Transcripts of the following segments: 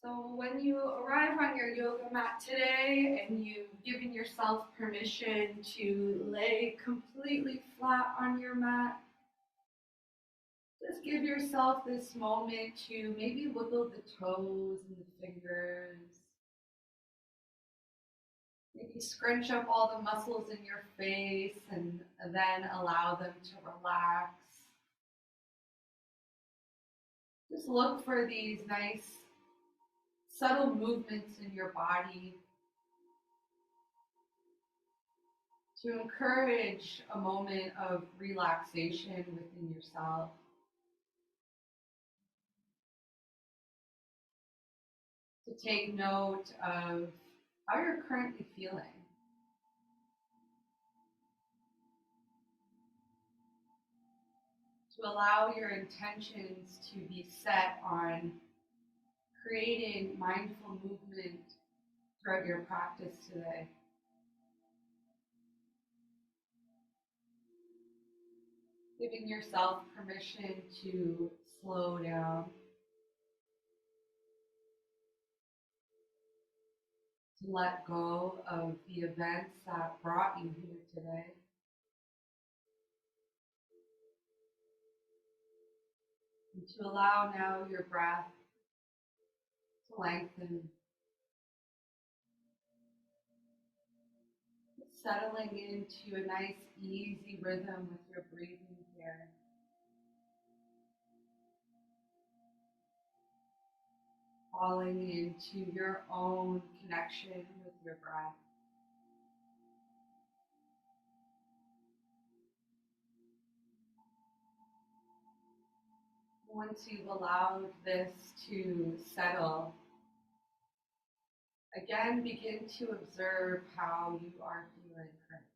So when you arrive on your yoga mat today and you've given yourself permission to lay completely flat on your mat, just give yourself this moment to maybe wiggle the toes and the fingers. Maybe scrunch up all the muscles in your face and then allow them to relax. Just look for these nice subtle movements in your body to encourage a moment of relaxation within yourself. To take note of how you're currently feeling. To allow your intentions to be set on creating mindful movement throughout your practice today. Giving yourself permission to slow down, to let go of the events that brought you here today. And to allow now your breath to lengthen, settling into a nice easy rhythm with your breathing here. Falling into your own connection with your breath. Once you've allowed this to settle, again begin to observe how you are feeling currently.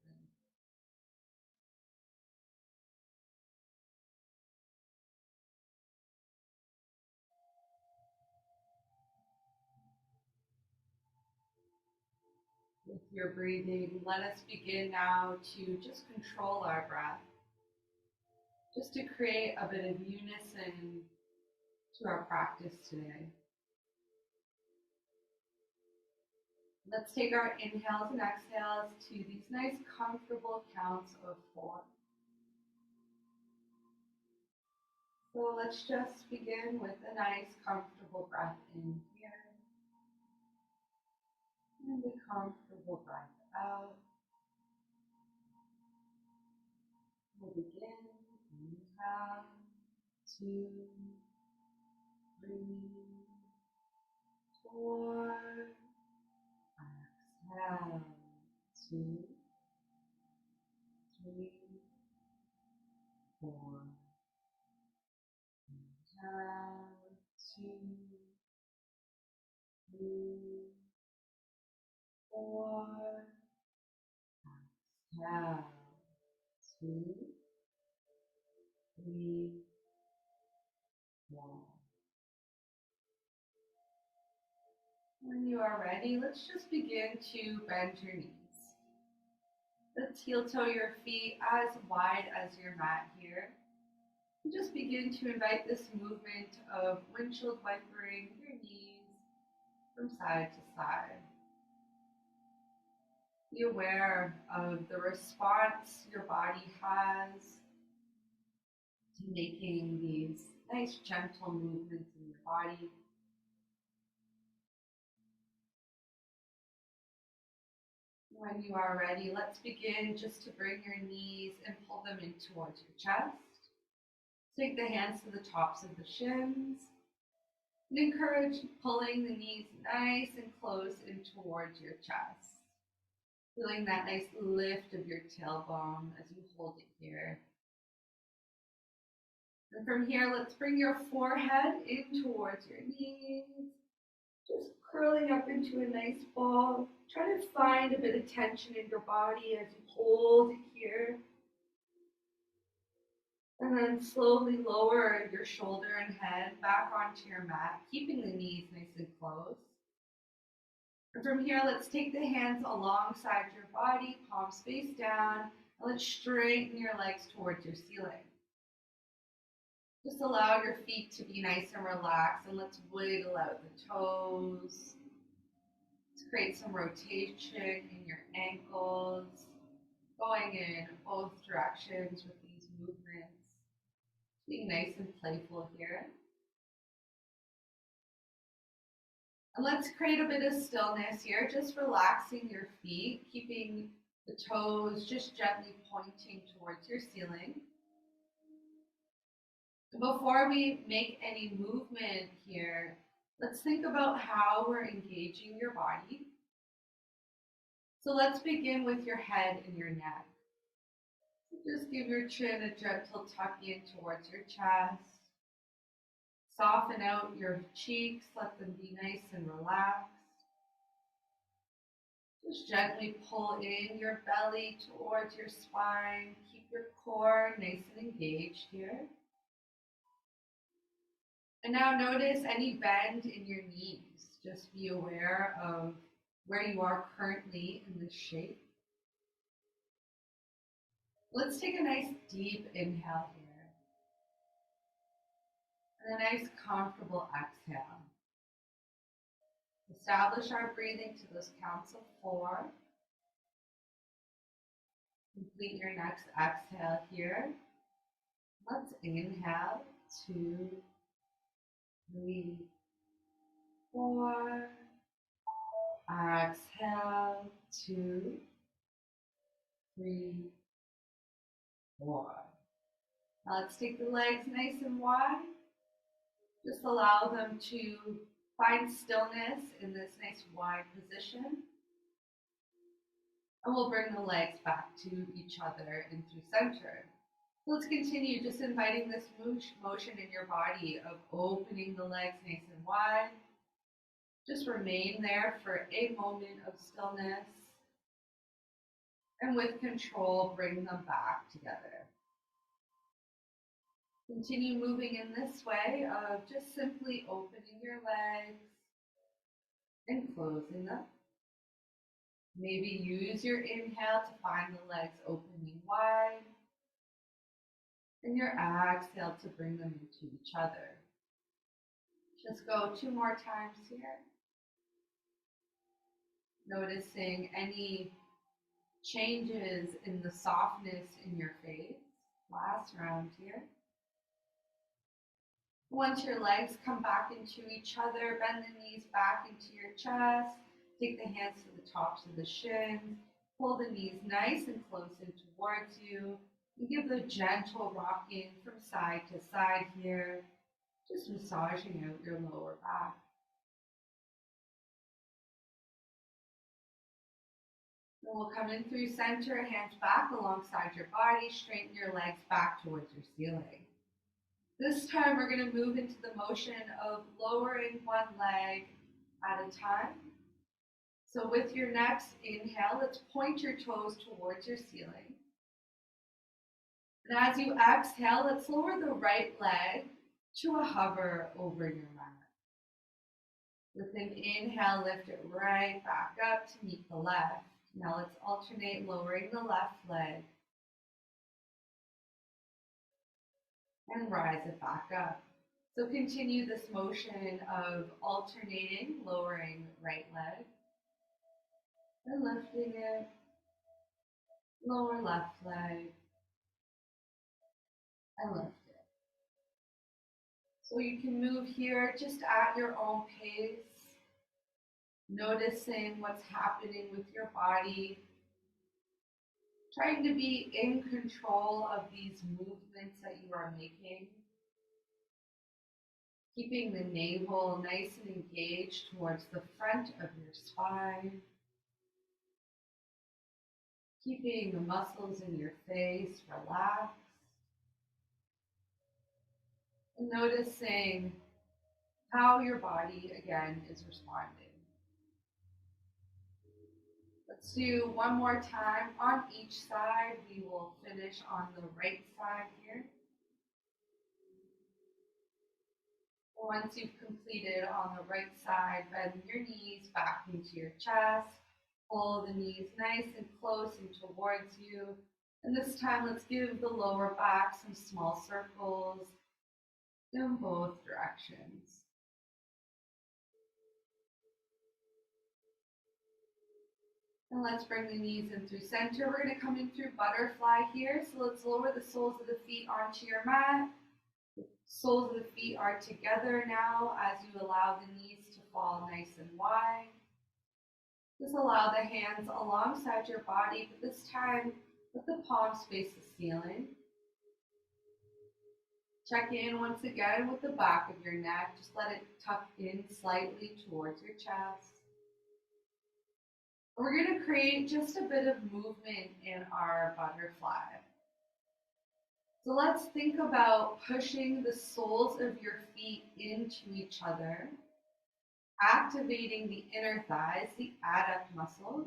With your breathing, let us begin now to just control our breath, just to create a bit of unison to our practice today. Let's take our inhales and exhales to these nice comfortable counts of 4. So let's just begin with a nice comfortable breath in here and a comfortable breath out. We'll begin. Inhale, 2, 3, 4. Exhale, 2, 3, 4. Inhale, 2, 3, 4. Exhale, 2, 3, 4. When you are ready, let's just begin to bend your knees. Let's heel toe your feet as wide as your mat here. And just begin to invite this movement of windshield wipering your knees from side to side. Be aware of the response your body has to making these nice gentle movements in your body. When you are ready, let's begin just to bring your knees and pull them in towards your chest. Take the hands to the tops of the shins and encourage pulling the knees nice and close in towards your chest. Feeling that nice lift of your tailbone as you hold it here. And from here, let's bring your forehead in towards your knees, just curling up into a nice ball. Try to find a bit of tension in your body as you hold it here. And then slowly lower your shoulder and head back onto your mat, keeping the knees nice and close. And from here, let's take the hands alongside your body, palms face down, and let's straighten your legs towards your ceiling. Just allow your feet to be nice and relaxed, and let's wiggle out the toes. Let's create some rotation in your ankles, going in both directions with these movements. Being nice and playful here. And let's create a bit of stillness here, just relaxing your feet, keeping the toes just gently pointing towards your ceiling. Before we make any movement here, let's think about how we're engaging your body. So let's begin with your head and your neck. Just give your chin a gentle tuck in towards your chest. Soften out your cheeks, let them be nice and relaxed. Just gently pull in your belly towards your spine. Keep your core nice and engaged here. And now notice any bend in your knees. Just be aware of where you are currently in this shape. Let's take a nice deep inhale here. And a nice comfortable exhale. Establish our breathing to those counts of 4. Complete your next exhale here. Let's inhale, 2, 3, 4. Exhale, 2, 3, 4. Now let's take the legs nice and wide. Just allow them to find stillness in this nice wide position. And we'll bring the legs back to each other and through center. Let's continue just inviting this motion in your body of opening the legs nice and wide. Just remain there for a moment of stillness. And with control, bring them back together. Continue moving in this way of just simply opening your legs and closing them. Maybe use your inhale to find the legs opening wide, and your exhale to bring them into each other. Just go 2 more times here. Noticing any changes in the softness in your face. Last round here. Once your legs come back into each other, bend the knees back into your chest. Take the hands to the tops of the shins. Pull the knees nice and close in towards you. And give a gentle rocking from side to side here. Just massaging out your lower back. Then we'll come in through center, hands back alongside your body. Straighten your legs back towards your ceiling. This time we're going to move into the motion of lowering one leg at a time. So with your next inhale, let's point your toes towards your ceiling. And as you exhale, let's lower the right leg to a hover over your mat. With an inhale, lift it right back up to meet the left. Now let's alternate lowering the left leg and rise it back up. So continue this motion of alternating, lowering right leg and lifting it, lower left leg and lift it. So you can move here just at your own pace, noticing what's happening with your body, trying to be in control of these movements that you are making. Keeping the navel nice and engaged towards the front of your spine. Keeping the muscles in your face relaxed. And noticing how your body, again, is responding. Let's do one more time on each side. We will finish on the right side here. Once you've completed on the right side, bend your knees back into your chest. Pull the knees nice and close and towards you. And this time, let's give the lower back some small circles. in both directions. And let's bring the knees in through center. We're going to come in through butterfly here. So let's lower the soles of the feet onto your mat. The soles of the feet are together now as you allow the knees to fall nice and wide. Just allow the hands alongside your body, but this time let the palms face the ceiling. Check in once again with the back of your neck. Just let it tuck in slightly towards your chest. We're going to create just a bit of movement in our butterfly. So let's think about pushing the soles of your feet into each other, activating the inner thighs, the adduct muscles.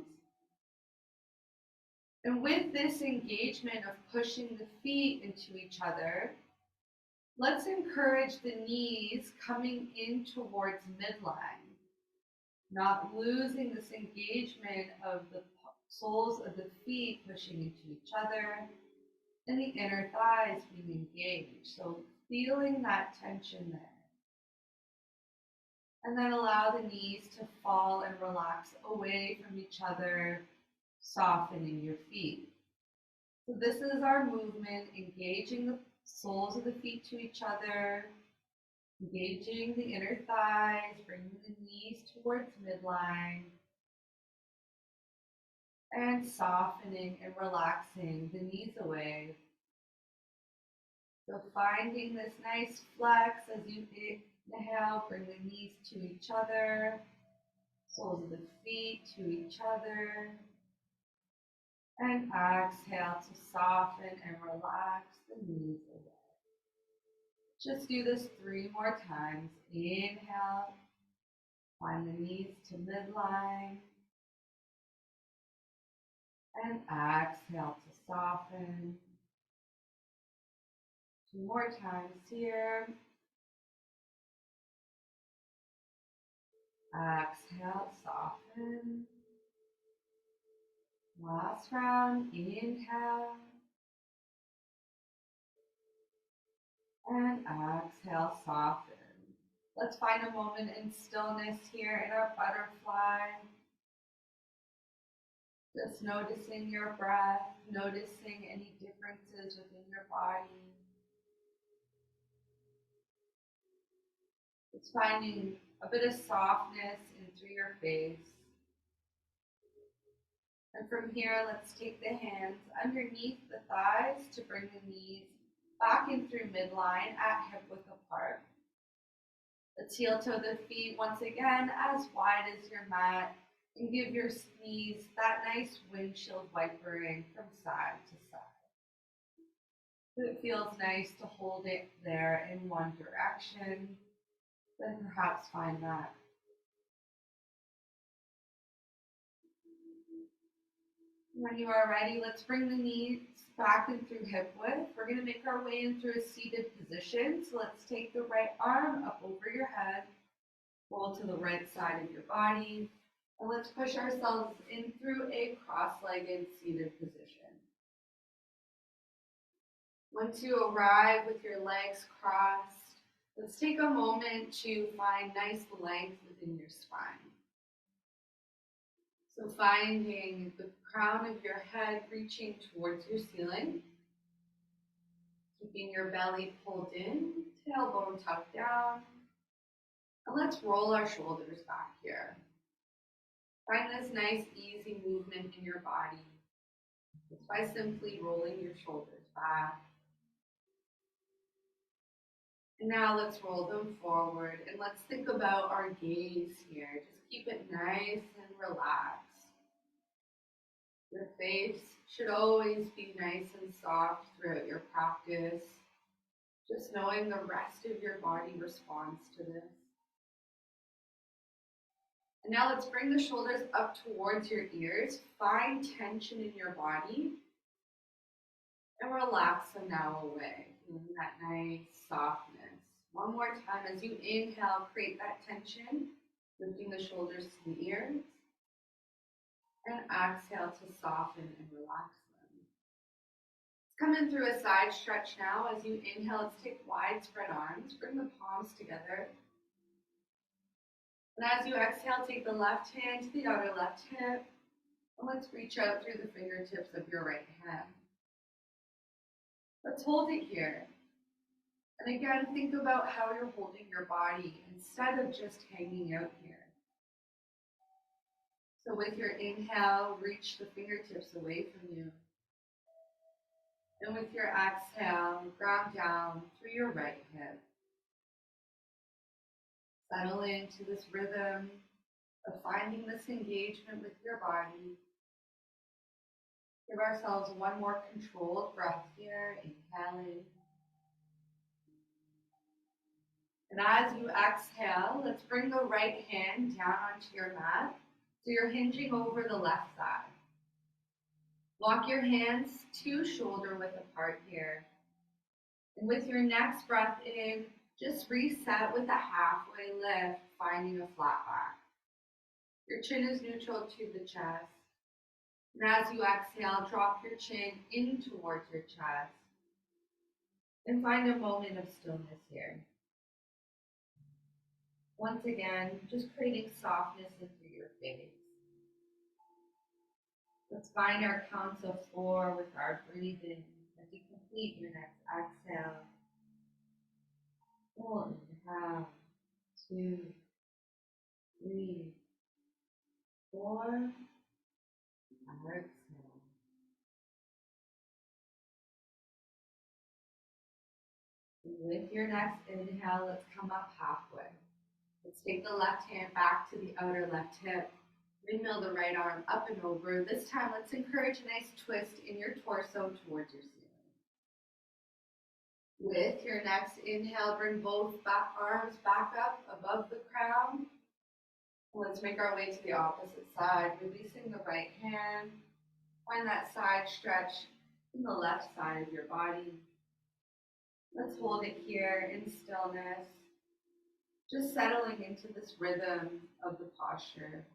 And with this engagement of pushing the feet into each other, let's encourage the knees coming in towards midline, not losing this engagement of the soles of the feet pushing into each other and the inner thighs being engaged. So feeling that tension there. And then allow the knees to fall and relax away from each other, softening your feet. So this is our movement, engaging the soles of the feet to each other, engaging the inner thighs, bringing the knees towards midline, and softening and relaxing the knees away. So finding this nice flex as you inhale, bring the knees to each other, soles of the feet to each other, and exhale to soften and relax the knees away. Just do this 3 more times. Inhale, find the knees to midline, and exhale to soften. 2 more times here. Exhale, soften. Last round, inhale. And exhale, soften. Let's find a moment in stillness here in our butterfly. Just noticing your breath, noticing any differences within your body. Just finding a bit of softness in through your face. And from here, let's take the hands underneath the thighs to bring the knees back in through midline at hip width apart. Let's heel toe the feet once again as wide as your mat and give your knees that nice windshield wipering from side to side. It feels nice to hold it there in one direction, then perhaps find that. When you are ready, let's bring the knees back in through hip width. We're going to make our way in through a seated position. So let's take the right arm up over your head, roll to the right side of your body, and let's push ourselves in through a cross-legged seated position. Once you arrive with your legs crossed, let's take a moment to find nice length within your spine. So finding the crown of your head reaching towards your ceiling, keeping your belly pulled in, tailbone tucked down, and let's roll our shoulders back here. Find this nice easy movement in your body just by simply rolling your shoulders back. And now let's roll them forward and let's think about our gaze here. Just keep it nice and relaxed. Your face should always be nice and soft throughout your practice. Just knowing the rest of your body responds to this. And now let's bring the shoulders up towards your ears. Find tension in your body and relax them now away. Feeling that nice softness. One more time as you inhale, create that tension, lifting the shoulders to the ears. And exhale to soften and relax them. Come in through a side stretch now. As you inhale, let's take wide spread arms. Bring the palms together. And as you exhale, take the left hand to the outer left hip. And let's reach out through the fingertips of your right hand. Let's hold it here. And again, think about how you're holding your body instead of just hanging out here. So with your inhale, reach the fingertips away from you. And with your exhale, ground down through your right hip. Settle into this rhythm of finding this engagement with your body. Give ourselves one more controlled breath here, inhaling. And as you exhale, let's bring the right hand down onto your mat. So you're hinging over the left side. Walk your hands to shoulder width apart here. And with your next breath in, just reset with a halfway lift, finding a flat back. Your chin is neutral to the chest. And as you exhale, drop your chin in towards your chest. And find a moment of stillness here. Once again, just creating softness into your face. Let's find our counts of 4 with our breathing as you complete your next exhale. Full inhale, 2, 3, 4. Exhale. With your next inhale, let's come up halfway. Let's take the left hand back to the outer left hip. Windmill the right arm up and over. This time, let's encourage a nice twist in your torso towards your ceiling. With your next inhale, bring both arms back up above the crown. Let's make our way to the opposite side, releasing the right hand. Find that side stretch in the left side of your body. Let's hold it here in stillness, just settling into this rhythm of the posture.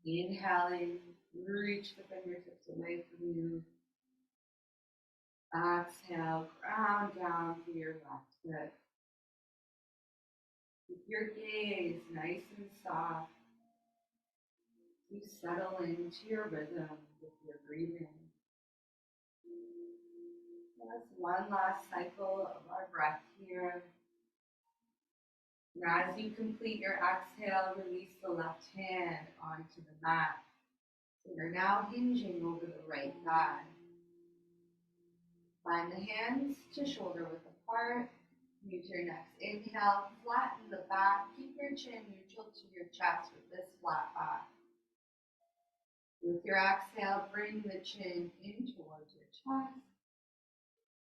Inhaling, reach the fingertips away from you. Exhale, ground down to your left hip. Keep your gaze nice and soft. You settle into your rhythm with your breathing. That's one last cycle of our breath here. And as you complete your exhale, release the left hand onto the mat. So you're now hinging over the right thigh. Find the hands to shoulder width apart. Use your next inhale, flatten the back. Keep your chin neutral to your chest with this flat back. With your exhale, bring the chin in towards your chest.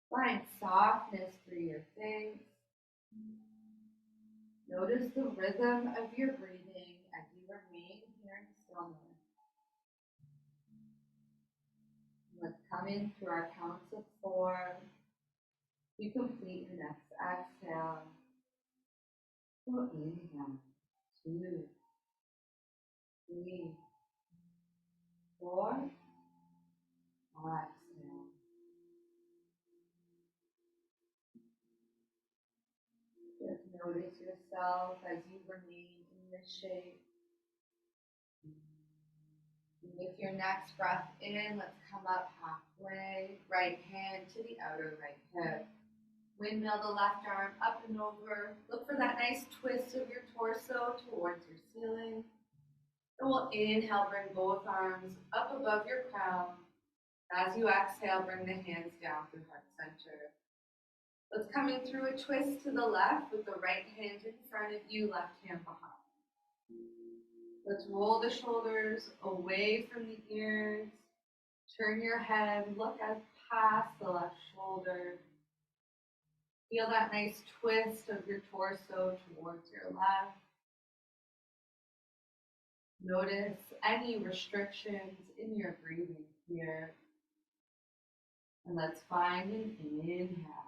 Find softness through your face. Notice the rhythm of your breathing as you remain here in stillness. Let's come in through our counts of 4. You complete your next exhale. So inhale, 2, 3, 4. Exhale. Just notice yourself as you remain in this shape. With your next breath in, let's come up halfway. Right hand to the outer right hip. Windmill the left arm up and over. Look for that nice twist of your torso towards your ceiling. And we'll inhale, bring both arms up above your crown. As you exhale, bring the hands down through heart center. Let's come in through a twist to the left with the right hand in front of you, left hand behind. Let's roll the shoulders away from the ears. Turn your head, look as past the left shoulder. Feel that nice twist of your torso towards your left. Notice any restrictions in your breathing here. And let's find an inhale.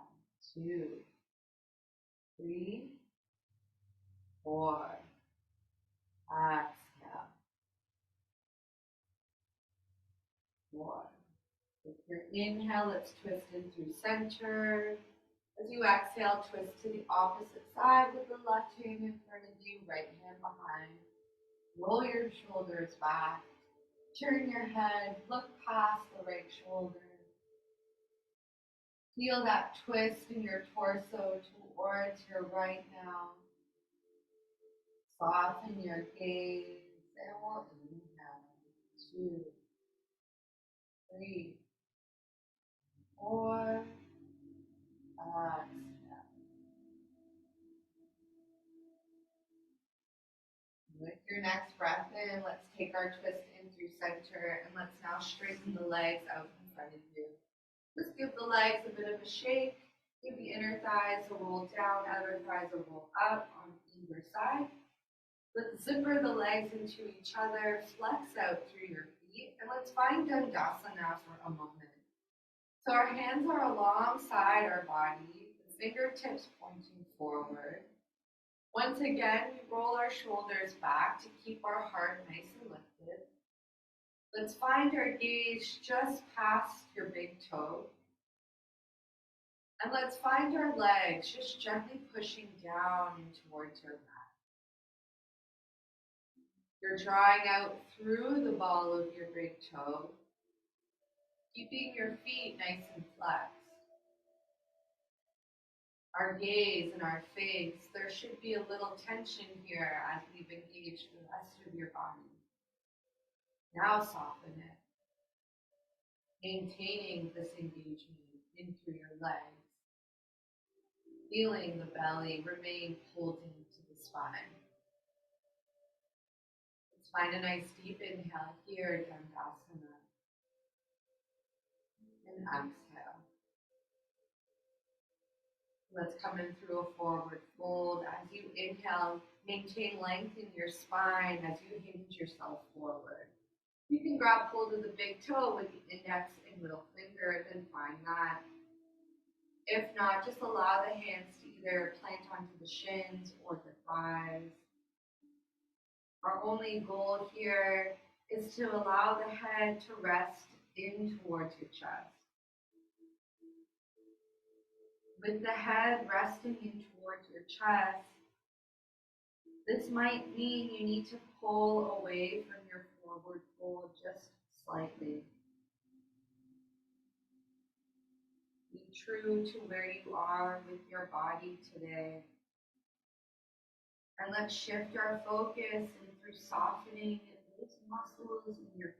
2, 3, 4. Exhale. 4. Your inhale, let's twist in through center. As you exhale, twist to the opposite side with the left hand in front of you, right hand behind. Roll your shoulders back. Turn your head, look past the right shoulder. Feel that twist in your torso towards your right now. Soften your gaze and we'll inhale. 2, 3, 4. Exhale. With your next breath in, let's take our twist in through center and let's now straighten the legs out in front of you. Just give the legs a bit of a shake. Give the inner thighs a roll down, outer thighs a roll up on either side. Let's zipper the legs into each other, flex out through your feet, and let's find Dandasana for a moment. So our hands are alongside our body, the fingertips pointing forward. Once again, we roll our shoulders back to keep our heart nice and lifted. Let's find our gaze just past your big toe. And let's find our legs just gently pushing down and towards your mat. You're drawing out through the ball of your big toe, keeping your feet nice and flexed. Our gaze and our face, there should be a little tension here as we've engaged the rest of your body. Now soften it, maintaining this engagement in through your legs, feeling the belly remain pulled into the spine. Let's find a nice deep inhale here, Dandasana, and exhale. Let's come in through a forward fold. As you inhale, maintain length in your spine as you hinge yourself forward. You can grab hold of the big toe with the index and middle finger, then find that. If not, just allow the hands to either plant onto the shins or the thighs. Our only goal here is to allow the head to rest in towards your chest. With the head resting in towards your chest, this might mean you need to pull away from your forward fold just slightly. Be true to where you are with your body today. And let's shift our focus in through softening those muscles in your face.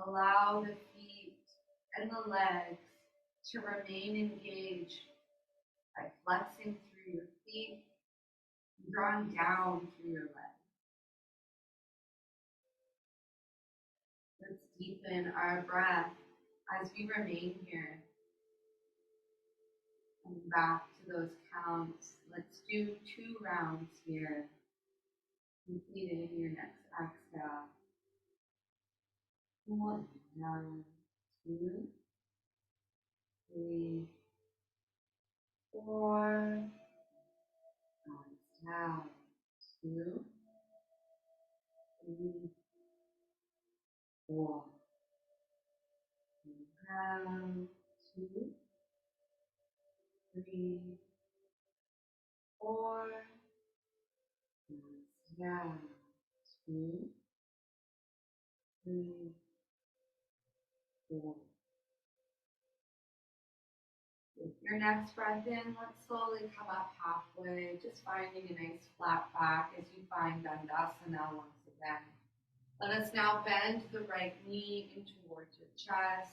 Allow the feet and the legs to remain engaged by flexing through your feet and drawing down through your legs. Let's deepen our breath as we remain here. Coming back to those counts. Let's do 2 rounds here. Completing your next exhale. 1, 2, 3, 4. Exhale. 2, 3, 4. Inhale. 2, 3, 4. Exhale. 2, 3, 4. With your next breath in, let's slowly come up halfway, just finding a nice flat back as you find Dandasana once again. Let us now bend the right knee in towards your chest,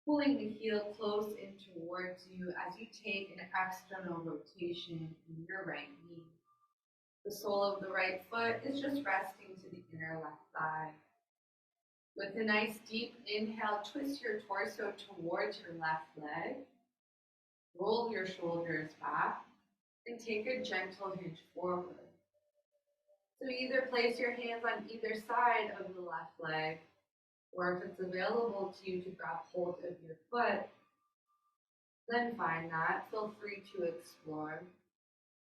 pulling the heel close in towards you as you take an external rotation in your right knee. The sole of the right foot is just resting to the inner left thigh. With a nice deep inhale, twist your torso towards your left leg. Roll your shoulders back and take a gentle hinge forward. So either place your hands on either side of the left leg, or if it's available to you to grab hold of your foot, then find that. Feel free to explore.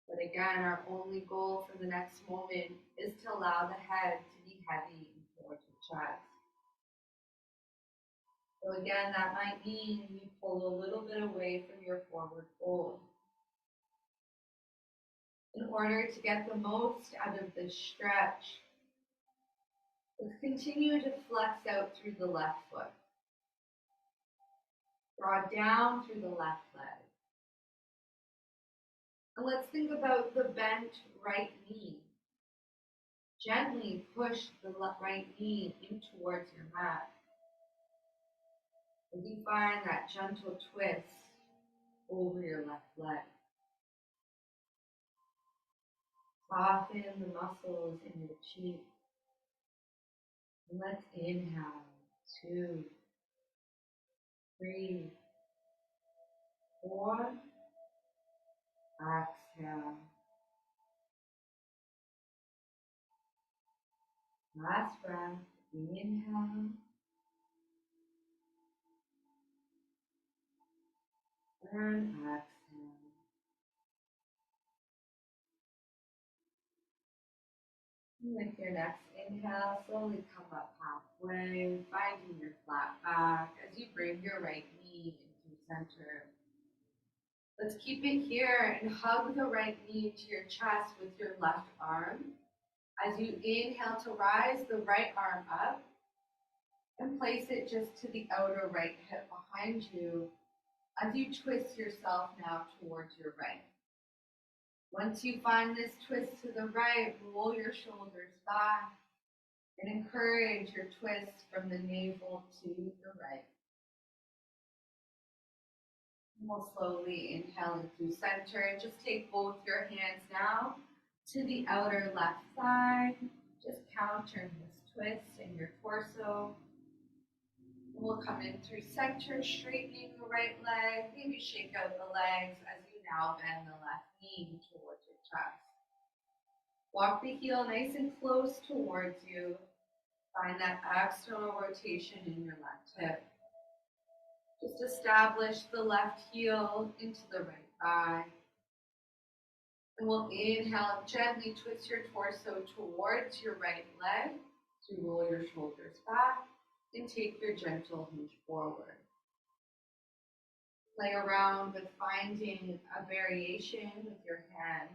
But again, our only goal for the next moment is to allow the head to be heavy towards your chest. So again, that might mean you pull a little bit away from your forward fold. In order to get the most out of this stretch, let's continue to flex out through the left foot. Draw down through the left leg. And let's think about the bent right knee. Gently push the right knee in towards your mat. As you find that gentle twist over your left leg. Soften the muscles in your cheek. And let's inhale. 2, 3, 4. Exhale. Last breath. Inhale. And exhale. With your next inhale, slowly come up halfway, finding your flat back as you bring your right knee into center. Let's keep it here and hug the right knee to your chest with your left arm. As you inhale to rise the right arm up and place it just to the outer right hip behind you as you twist yourself now towards your right. Once you find this twist to the right, roll your shoulders back and encourage your twist from the navel to the right. And we'll slowly inhale through center. Just take both your hands now to the outer left side. Just counter this twist in your torso. And we'll come in through center, straightening the right leg. Maybe shake out the legs as you now bend the left knee towards your chest. Walk the heel nice and close towards you. Find that external rotation in your left hip. Just establish the left heel into the right thigh. And we'll inhale, gently twist your torso towards your right leg to roll your shoulders back and take your gentle hinge forward. Play around with finding a variation with your hands.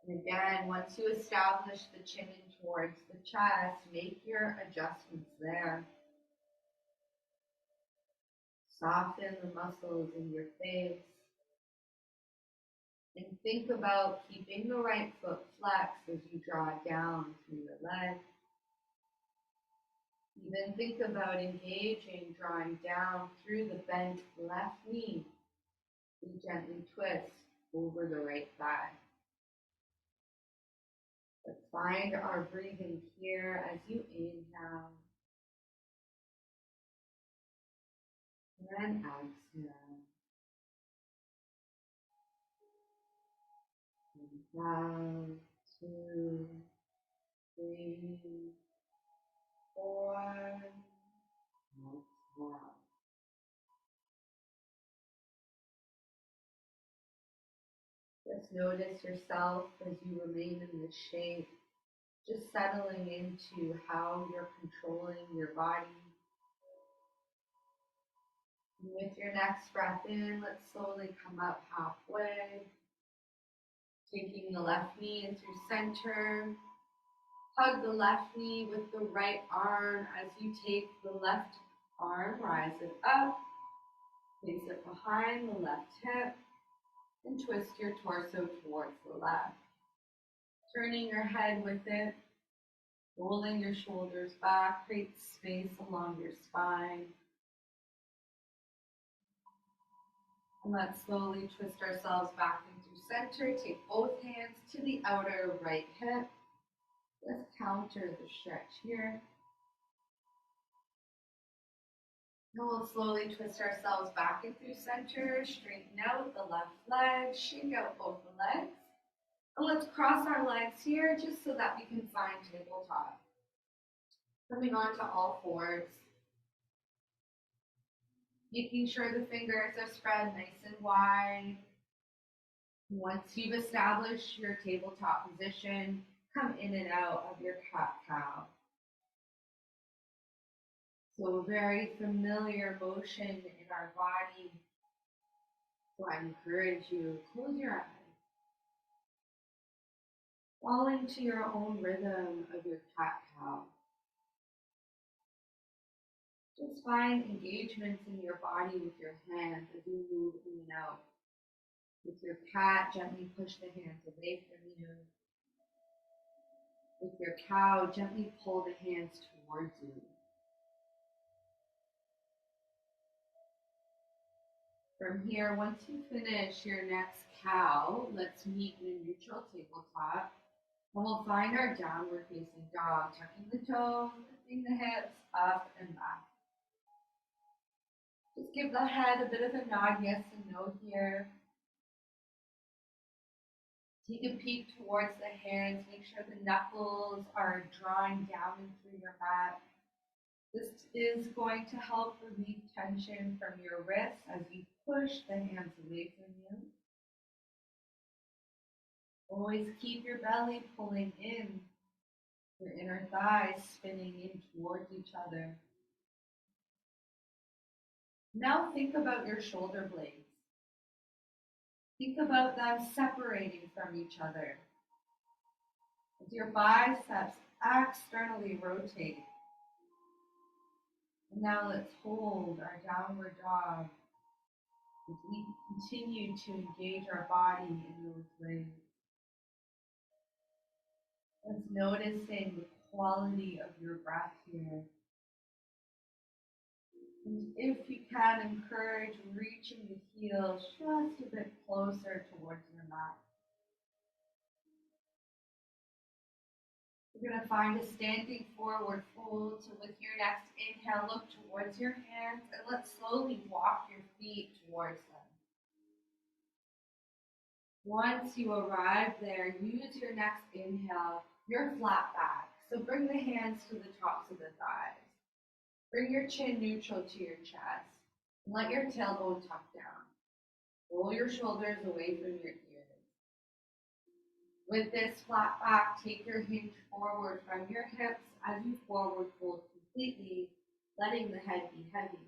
And again, once you establish the chin in towards the chest, make your adjustments there. Soften the muscles in your face. And think about keeping the right foot flexed as you draw down through your leg. Even think about engaging, drawing down through the bent left knee. And gently twist over the right thigh. Let's find our breathing here as you inhale. And exhale. Inhale, 2, 3, 4. Exhale. Just notice yourself as you remain in this shape, just settling into how you're controlling your body. And with your next breath in, let's slowly come up halfway, taking the left knee in through center. Hug the left knee with the right arm as you take the left arm, rise it up, place it behind the left hip, and twist your torso towards the left. Turning your head with it, rolling your shoulders back, create space along your spine. And let's slowly twist ourselves back into center. Take both hands to the outer right hip. Let's counter the stretch here. And we'll slowly twist ourselves back in through center, straighten out the left leg, shake out both the legs. And let's cross our legs here just so that we can find tabletop. Coming onto all fours. Making sure the fingers are spread nice and wide. Once you've established your tabletop position, come in and out of your cat-cow. So a very familiar motion in our body. So I encourage you, close your eyes. Fall into your own rhythm of your cat-cow. Just find engagements in your body with your hands as you move in and out. With your cat, gently push the hands away from you. With your cow, gently pull the hands towards you. From here, once you finish your next cow, let's meet in a neutral tabletop. And we'll find our downward facing dog, tucking the toes, lifting the hips up and back. Just give the head a bit of a nod, yes and no here. Take a peek towards the hands. Make sure the knuckles are drawing down and through your mat. This is going to help relieve tension from your wrists as you push the hands away from you. Always keep your belly pulling in, your inner thighs spinning in towards each other. Now think about your shoulder blades. Think about them separating from each other. As your biceps externally rotate. And now let's hold our downward dog as we continue to engage our body in those ways. Let's noticing the quality of your breath here. And if you can, encourage reaching the heels just a bit closer towards your mat. You're going to find a standing forward fold. So with your next inhale, look towards your hands and let's slowly walk your feet towards them. Once you arrive there, use your next inhale, your flat back. So bring the hands to the tops of the thighs. Bring your chin neutral to your chest. And let your tailbone tuck down. Roll your shoulders away from your ears. With this flat back, take your hinge forward from your hips as you forward fold completely, letting the head be heavy.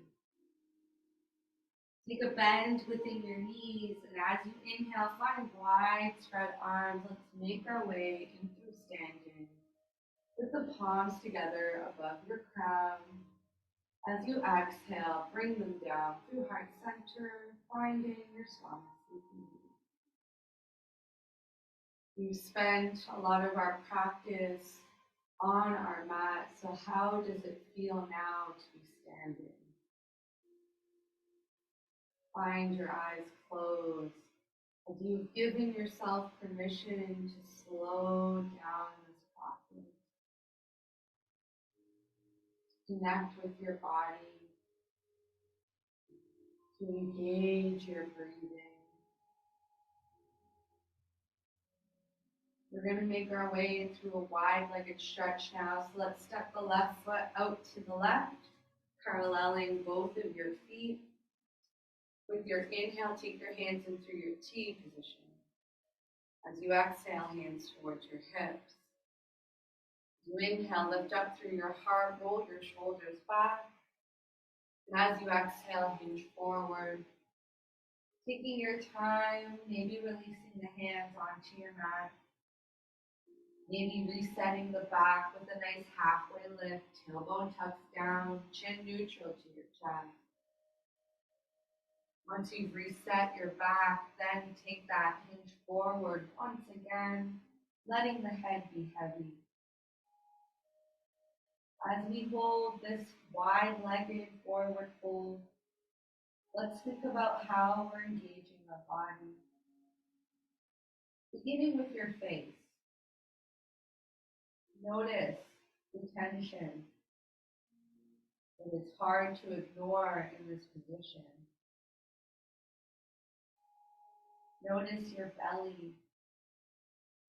Take a bend within your knees, and as you inhale, find wide spread arms. Let's make our way into standing with the palms together above your crown. As you exhale, bring them down through heart center, finding your Swanasana. We've spent a lot of our practice on our mat, so how does it feel now to be standing? Find your eyes closed as you've given yourself permission to slow down this process. Connect with your body, to engage your breathing. We're going to make our way into a wide-legged stretch now. So let's step the left foot out to the left, paralleling both of your feet. With your inhale, take your hands into your T position. As you exhale, hands towards your hips. As you inhale, lift up through your heart, roll your shoulders back. And as you exhale, hinge forward. Taking your time, maybe releasing the hands onto your mat. Maybe resetting the back with a nice halfway lift, tailbone tucks down, chin neutral to your chest. Once you've reset your back, then take that hinge forward once again, letting the head be heavy. As we hold this wide-legged forward fold, let's think about how we're engaging our body. Beginning with your face. Notice the tension that it's hard to ignore in this position. Notice your belly.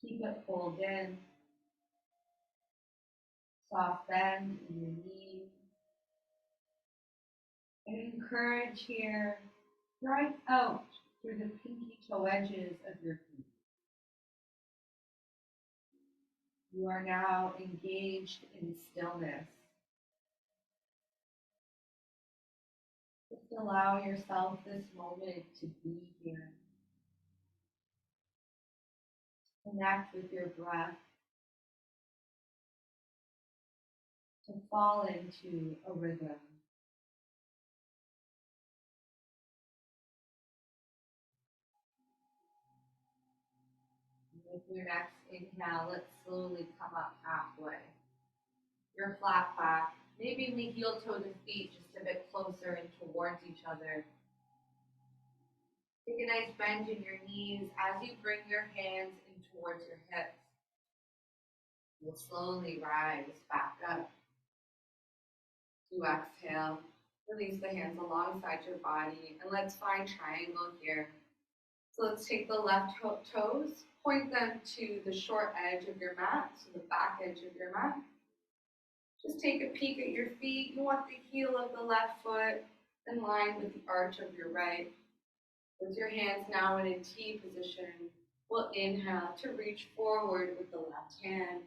Keep it pulled in. Soft bend in your knees. And encourage here, drive out through the pinky toe edges of your feet. You are now engaged in stillness. Allow yourself this moment to be here. Connect with your breath, to fall into a rhythm. With your next inhale, let's slowly come up halfway. Your flat back. Maybe we heel toe the feet just a bit closer and towards each other. Take a nice bend in your knees as you bring your hands in towards your hips. We'll slowly rise back up. You exhale, release the hands alongside your body, and let's find triangle here. So let's take the left toes, point them to the short edge of your mat, so the back edge of your mat. Just take a peek at your feet. You want the heel of the left foot in line with the arch of your right. With your hands now in a T position, we'll inhale to reach forward with the left hand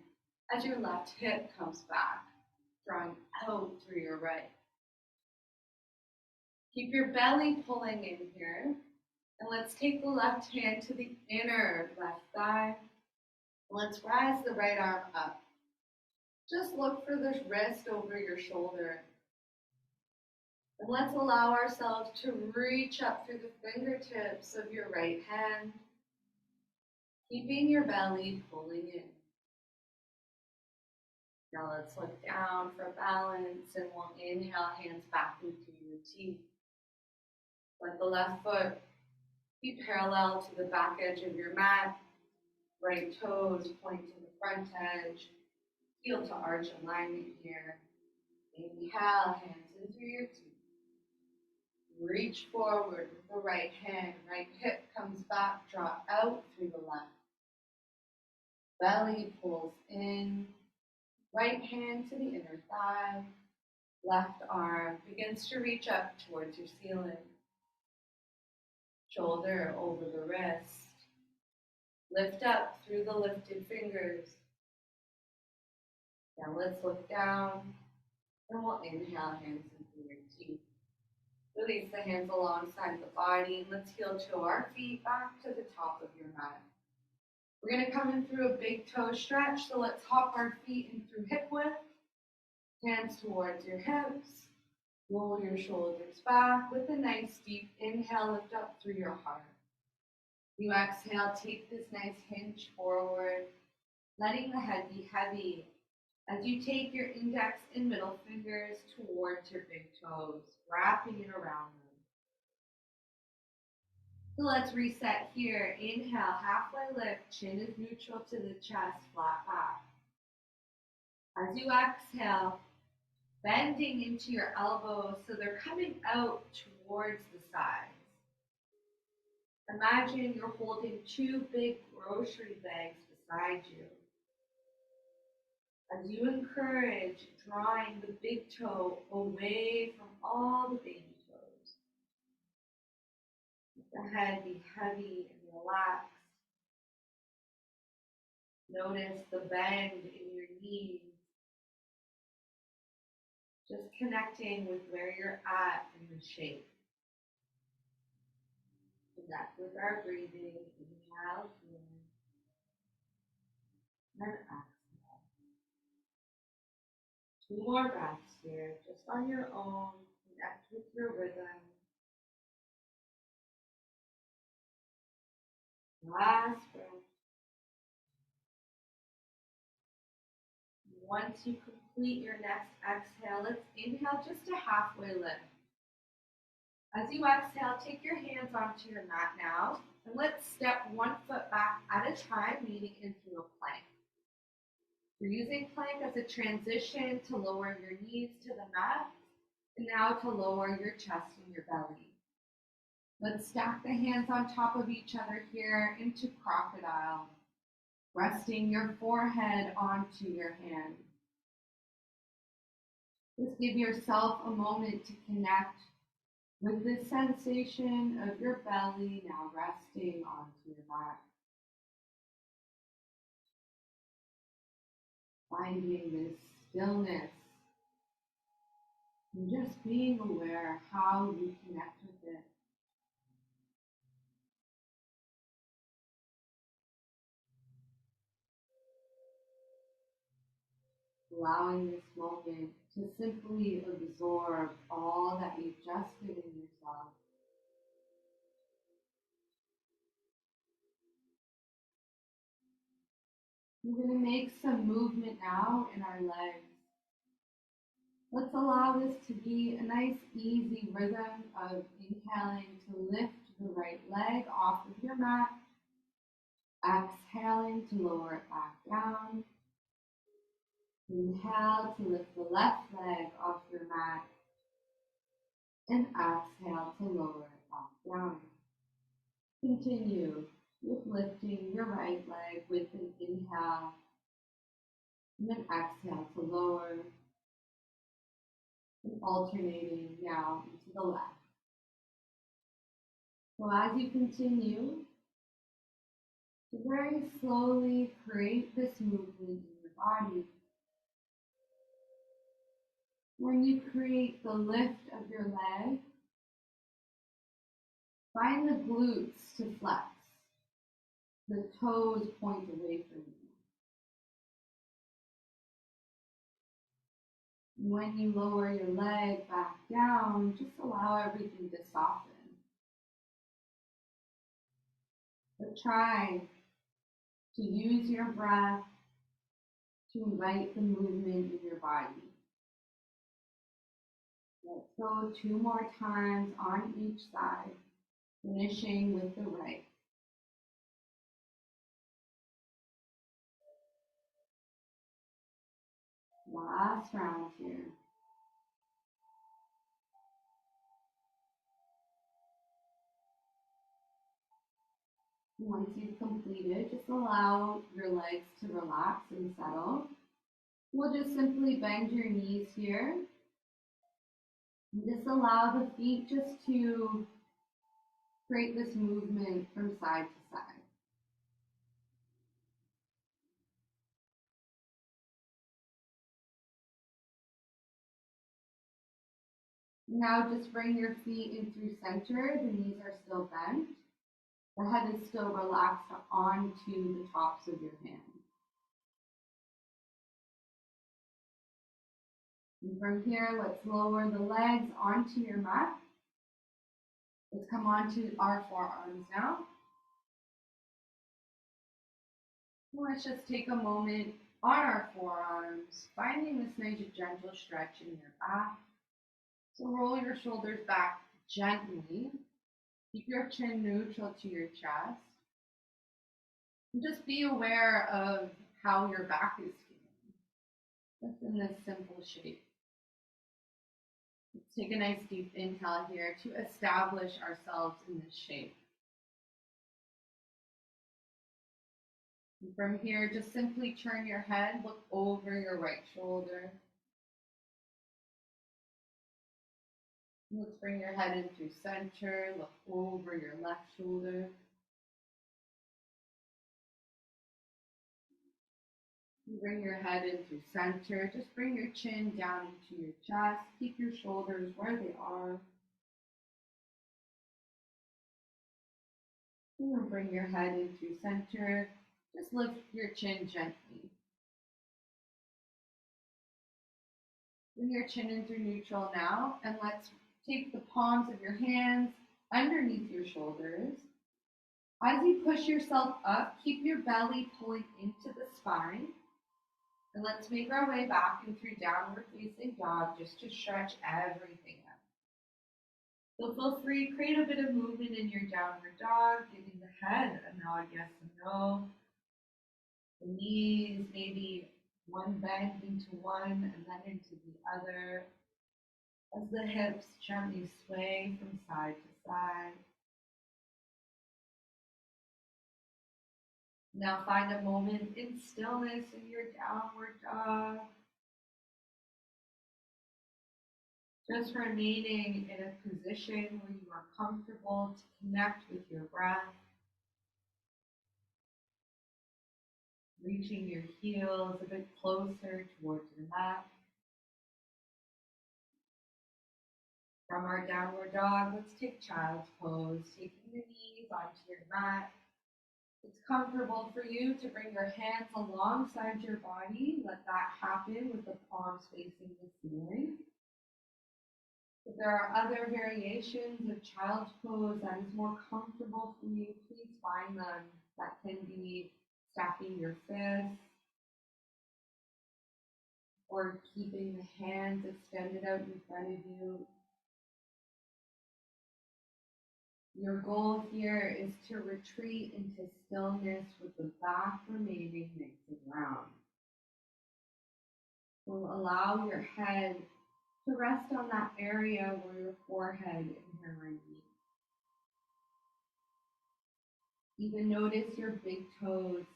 as your left hip comes back, drawing out through your right. Keep your belly pulling in here. And let's take the left hand to the inner left thigh. Let's rise the right arm up. Just look for the wrist over your shoulder. And let's allow ourselves to reach up through the fingertips of your right hand, keeping your belly pulling in. Now let's look down for balance, and we'll inhale, hands back into your T. Let the left foot be parallel to the back edge of your mat. Right toes point to the front edge. Heel to arch alignment here. Inhale, hands in through your T. Reach forward with the right hand. Right hip comes back, draw out through the left. Belly pulls in. Right hand to the inner thigh. Left arm begins to reach up towards your ceiling. Shoulder over the wrist. Lift up through the lifted fingers. Now let's look down, and we'll inhale, hands into your T. Release the hands alongside the body, and let's heel to our feet back to the top of your mat. We're going to come in through a big toe stretch, so let's hop our feet in through hip width, hands towards your hips, roll your shoulders back with a nice deep inhale, lift up through your heart. You exhale, take this nice hinge forward, letting the head be heavy as you take your index and middle fingers towards your big toes, wrapping it around them. So let's reset here. Inhale, halfway lift, chin is neutral to the chest, flat back. As you exhale, bending into your elbows so they're coming out towards the sides. Imagine you're holding two big grocery bags beside you. As you encourage drawing the big toe away from all the baby toes. Let the head be heavy and relaxed. Notice the bend in your knees. Just connecting with where you're at in the shape. Connect with our breathing. Inhale here. And exhale. 2 more breaths here, just on your own. Connect with your rhythm. Last breath. Once you complete your next exhale, let's inhale just a halfway lift. As you exhale, take your hands onto your mat now, and let's step 1 foot back at a time, leaning into a plank. You're using plank as a transition to lower your knees to the mat, and now to lower your chest and your belly. Let's stack the hands on top of each other here into crocodile, resting your forehead onto your hand. Just give yourself a moment to connect with this sensation of your belly now resting onto your mat. Finding this stillness, And just being aware how you connect with it. Allowing this moment to simply absorb all that you've just given yourself. We're going to make some movement now in our legs. Let's allow this to be a nice, easy rhythm of inhaling to lift the right leg off of your mat, exhaling to lower it back down. Inhale to lift the left leg off your mat, and exhale to lower it back down. Continue with lifting your right leg with an inhale, and then exhale to lower, and alternating now into the left. So as you continue to very slowly create this movement in your body, when you create the lift of your leg, find the glutes to flex. The toes point away from you. When you lower your leg back down, just allow everything to soften. But try to use your breath to invite the movement in your body. Let's go 2 more times on each side, finishing with the right. Last round here. Once you've completed, just allow your legs to relax and settle. We'll just simply bend your knees here. And just allow the feet just to create this movement from side to side. Now just bring your feet in through center. The knees are still bent. The head is still relaxed onto the tops of your hands. And from here, let's lower the legs onto your mat. Let's come onto our forearms now. Let's just take a moment on our forearms, finding this nice gentle stretch in your back. So roll your shoulders back gently. Keep your chin neutral to your chest. And just be aware of how your back is feeling. Just in this simple shape. Let's take a nice deep inhale here to establish ourselves in this shape. And from here, just simply turn your head, look over your right shoulder. Let's bring your head in through center, look over your left shoulder. Bring your head in through center, just bring your chin down into your chest, keep your shoulders where they are. And then bring your head in through center, just lift your chin gently. Bring your chin into neutral now, and let's take the palms of your hands underneath your shoulders. As you push yourself up, keep your belly pulling into the spine. And let's make our way back in through downward facing dog just to stretch everything out. So feel free, create a bit of movement in your downward dog, giving the head a nod, yes and no. The knees, maybe one bend into one and then into the other. As the hips gently sway from side to side. Now find a moment in stillness in your downward dog. Just remaining in a position where you are comfortable to connect with your breath. Reaching your heels a bit closer towards your mat. From our downward dog, let's take child's pose, taking the knees onto your mat. It's comfortable for you to bring your hands alongside your body. Let that happen with the palms facing the ceiling. If there are other variations of child's pose that is more comfortable for you, please find them. That can be stacking your fists or keeping the hands extended out in front of you. Your goal here is to retreat into stillness with the back remaining nice and round. So allow your head to rest on that area where your forehead and hairline meet. Even notice your big toes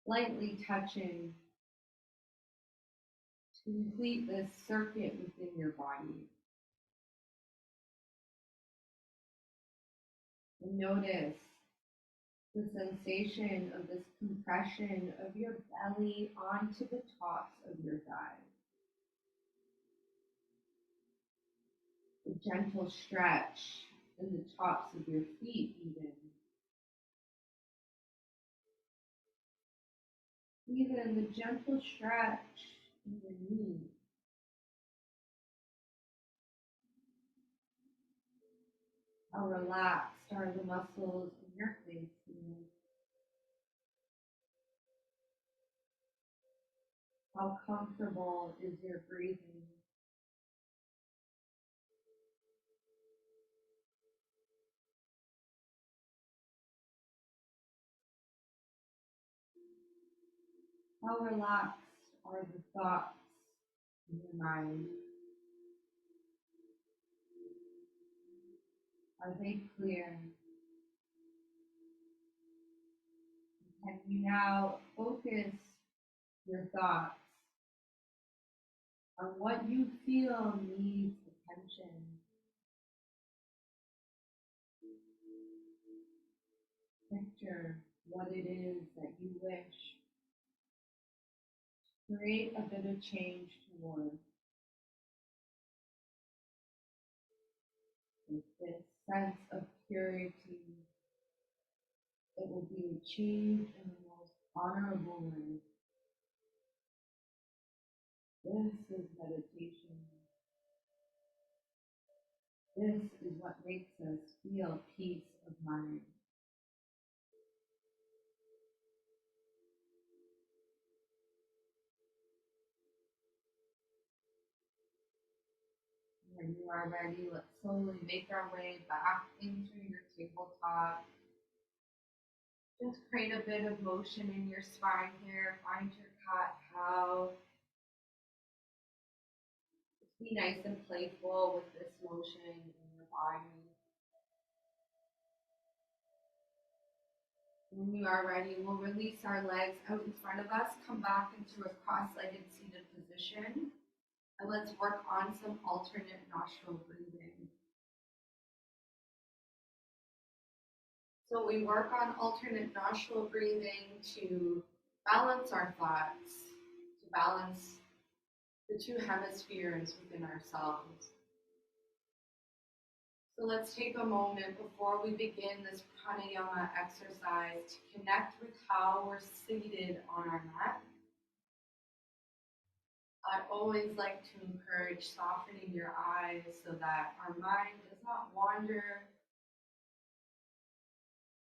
lightly touching to complete this circuit within your body. And notice the sensation of this compression of your belly onto the tops of your thighs. The gentle stretch in the tops of your feet even. Even the gentle stretch in your knees. How relaxed are the muscles in your face here? How comfortable is your breathing? How relaxed are the thoughts in your mind? Are they clear? Can you now focus your thoughts on what you feel needs attention? Picture what it is that you wish to create a bit of change towards. With this sense of purity, it will be achieved in the most honorable way. This is meditation. This is what makes us feel peace of mind. When you are ready, let's slowly make our way back into your tabletop. Just create a bit of motion in your spine here. Find your cat-cow. Just be nice and playful with this motion in your body. When you are ready, we'll release our legs out in front of us, come back into a cross-legged seated position, and let's work on some alternate nostril breathing. So we work on alternate nostril breathing to balance our thoughts, to balance the two hemispheres within ourselves. So let's take a moment before we begin this pranayama exercise to connect with how we're seated on our mat. I always like to encourage softening your eyes so that our mind does not wander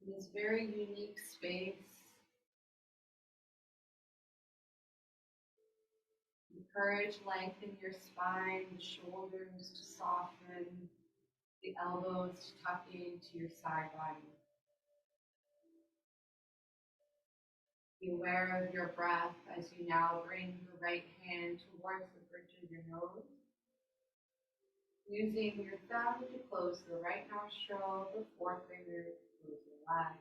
in this very unique space. Encourage length in your spine, the shoulders to soften, the elbows to tuck into your side body. Be aware of your breath as you now bring the right hand towards the bridge of your nose. Using your thumb to close the right nostril, the forefinger to close the left.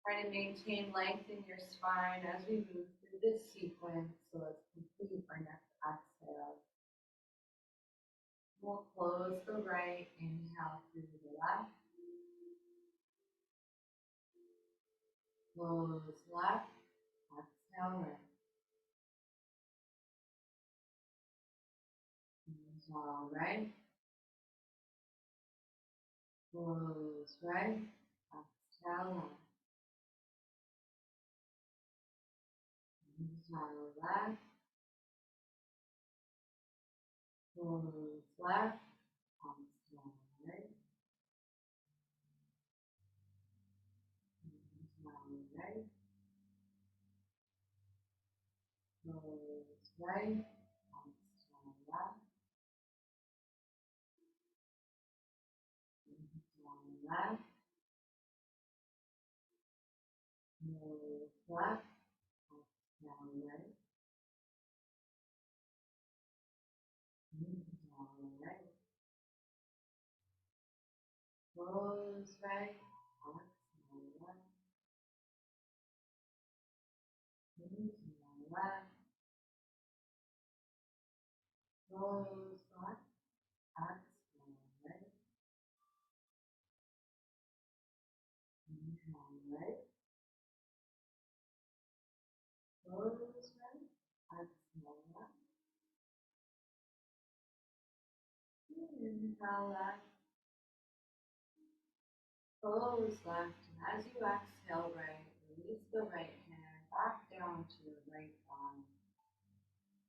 Try to maintain length in your spine as we move through this sequence, so let's complete our next exhale. We'll close the right, inhale through the left. Close left, exhale right. Inhale right. Close right. Exhale left. Inhale left. Close left. Exhale right. Inhale right. Close right. Exhale left. Inhale left. Close left. Exhale right. Inhale right. Close right. Exhale left. Inhale left. Close left. Exhale right. Inhale right. Close right. Exhale left. Inhale left. Close left. And as you exhale right, release the right hand back down to your right thigh.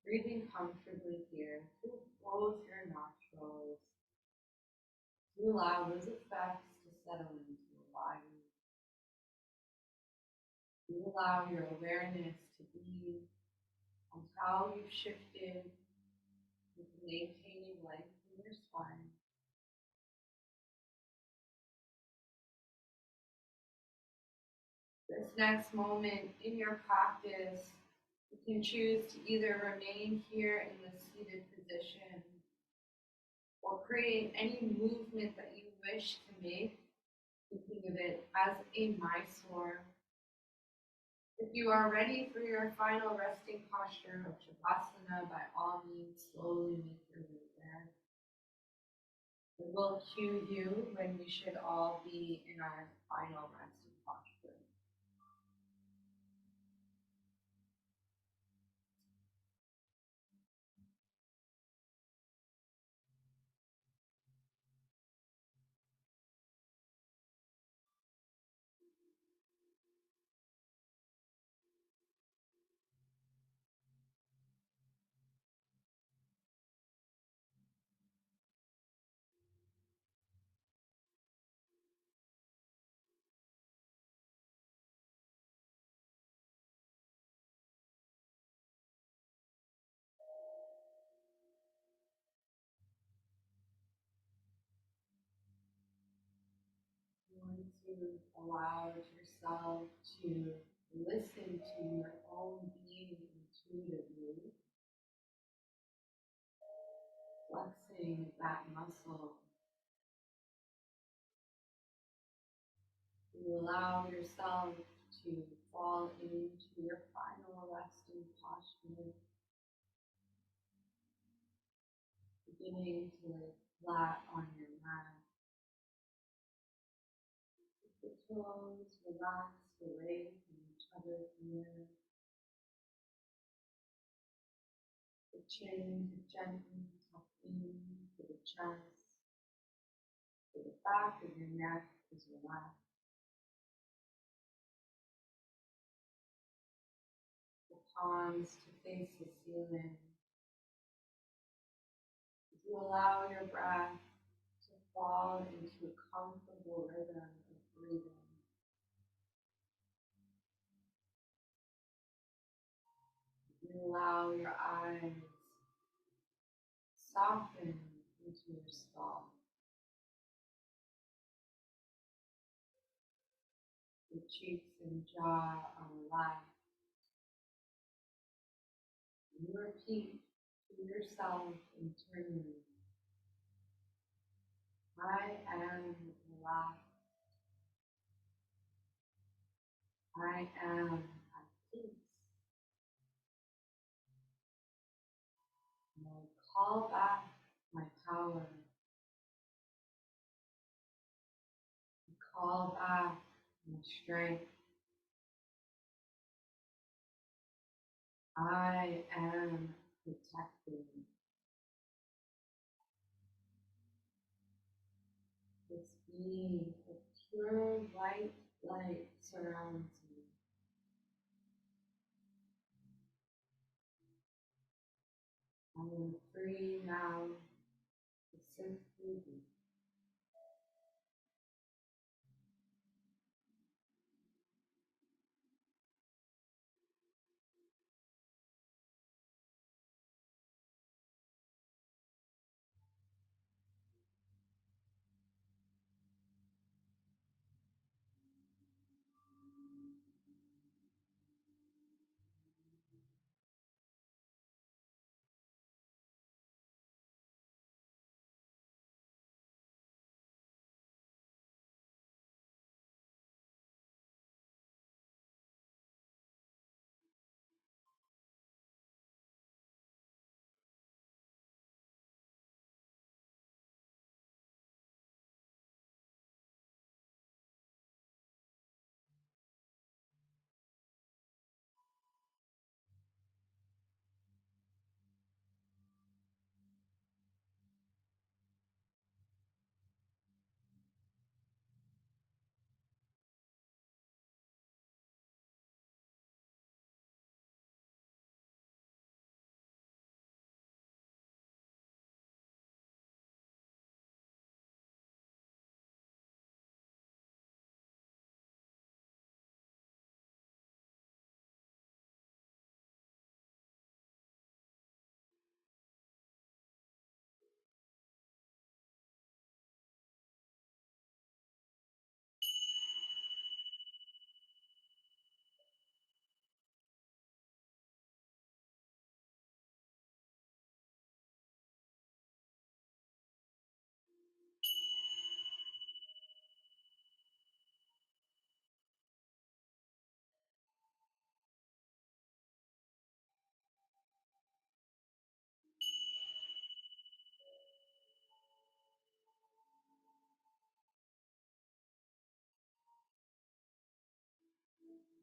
Breathing comfortably here through both your nostrils. You allow those effects to settle into your body. You allow your awareness to be on how you've shifted with maintaining length in your spine. This next moment in your practice, you can choose to either remain here in the seated position or create any movement that you wish to make, thinking of it as a Mysore. If you are ready for your final resting posture of Shavasana, by all means, slowly make your way there. It will cue you when we should all be in our final resting posture. Once you've allowed yourself to listen to your own being intuitively, flexing that muscle, you allow yourself to fall into your final resting posture, beginning to lay flat on your mat. The toes relaxed away from each other here. The chin to gently tuck in to the chest. So the back of your neck is relaxed. The palms to face the ceiling. As you allow your breath to fall into a comfortable rhythm of breathing. You allow your eyes soften into your skull. Your cheeks and jaw are relaxed. You repeat to yourself internally, I am relaxed. I am at peace. And I call back my power. I call back my strength. I am protected. This being of pure white light surrounds you. I am free now to simply be.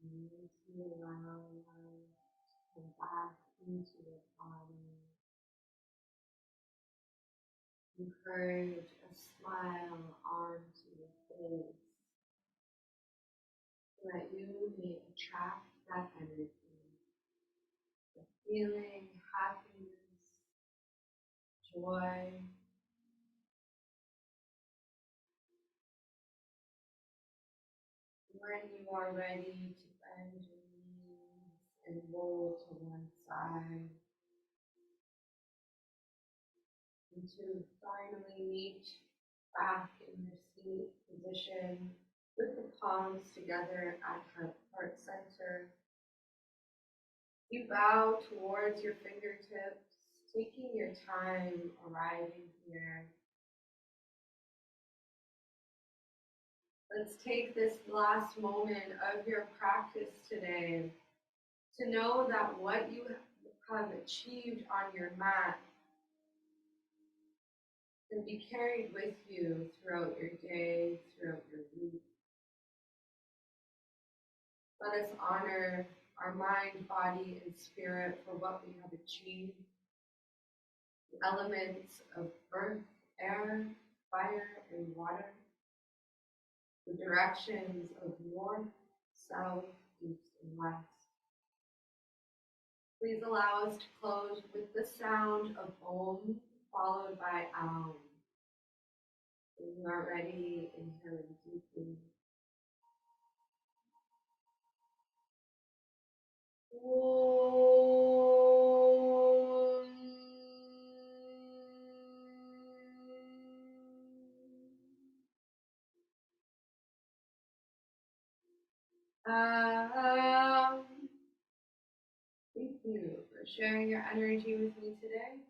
And to allow life to come back into your body. Encourage a smile onto your face so that you may attract that energy, the feeling, happiness, joy. When you are ready to bend your knees and roll to one side, and to finally meet back in your seat position with the palms together at heart center. You bow towards your fingertips, taking your time arriving here. Let's take this last moment of your practice today to know that what you have achieved on your mat can be carried with you throughout your day, throughout your week. Let us honor our mind, body, and spirit for what we have achieved. The elements of earth, air, fire, and water. The directions of north, south, east, and west. Please allow us to close with the sound of Om followed by Aum. When you are ready, inhale deeply. Thank you for sharing your energy with me today.